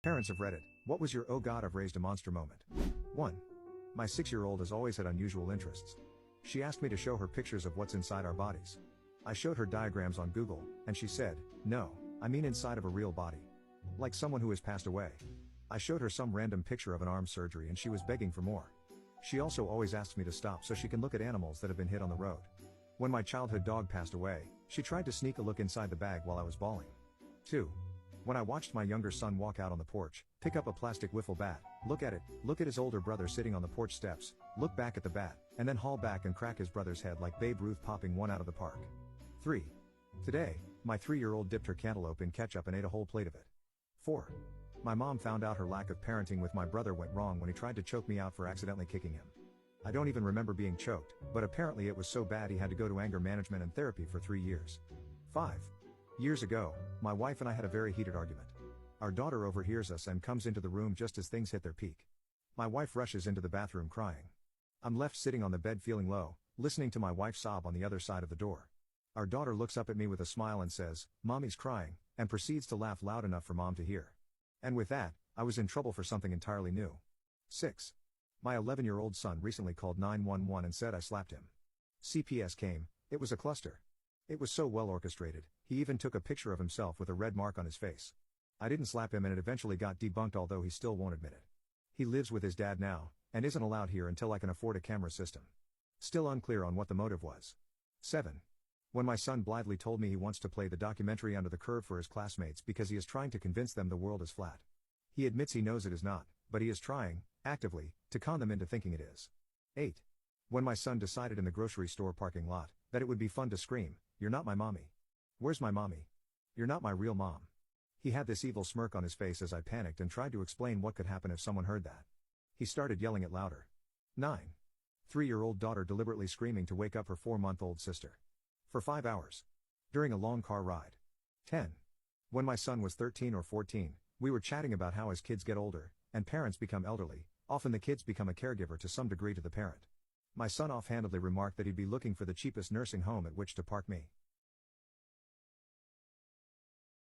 Parents of Reddit, what was your "oh god I've raised a monster" moment? 1. My 6-year-old has always had unusual interests. She asked me to show her pictures of what's inside our bodies. I showed her diagrams on Google, and she said, "No, I mean inside of a real body. Like someone who has passed away." I showed her some random picture of an arm surgery and she was begging for more. She also always asks me to stop so she can look at animals that have been hit on the road. When my childhood dog passed away, she tried to sneak a look inside the bag while I was bawling. 2. When I watched my younger son walk out on the porch, pick up a plastic wiffle bat, look at it, look at his older brother sitting on the porch steps, look back at the bat, and then haul back and crack his brother's head like Babe Ruth popping one out of the park. 3. Today, my 3-year-old dipped her cantaloupe in ketchup and ate a whole plate of it. 4. My mom found out her lack of parenting with my brother went wrong when he tried to choke me out for accidentally kicking him. I don't even remember being choked, but apparently it was so bad he had to go to anger management and therapy for 3 years. 5. Years ago, my wife and I had a very heated argument. Our daughter overhears us and comes into the room just as things hit their peak. My wife rushes into the bathroom crying. I'm left sitting on the bed feeling low, listening to my wife sob on the other side of the door. Our daughter looks up at me with a smile and says, "Mommy's crying," and proceeds to laugh loud enough for Mom to hear. And with that, I was in trouble for something entirely new. 6. My 11-year-old son recently called 911 and said I slapped him. CPS came, it was a cluster. It was so well orchestrated, he even took a picture of himself with a red mark on his face. I didn't slap him and it eventually got debunked, although he still won't admit it. He lives with his dad now, and isn't allowed here until I can afford a camera system. Still unclear on what the motive was. 7. When my son blithely told me he wants to play the documentary Under the Curve for his classmates because he is trying to convince them the world is flat. He admits he knows it is not, but he is trying, actively, to con them into thinking it is. 8. When my son decided in the grocery store parking lot that it would be fun to scream, "You're not my mommy. Where's my mommy? You're not my real mom." He had this evil smirk on his face as I panicked and tried to explain what could happen if someone heard that. He started yelling it louder. 9. 3-year-old daughter deliberately screaming to wake up her 4-month-old sister. For 5 hours. During a long car ride. 10. When my son was 13 or 14, we were chatting about how as kids get older, and parents become elderly, often the kids become a caregiver to some degree to the parent. My son offhandedly remarked that he'd be looking for the cheapest nursing home at which to park me.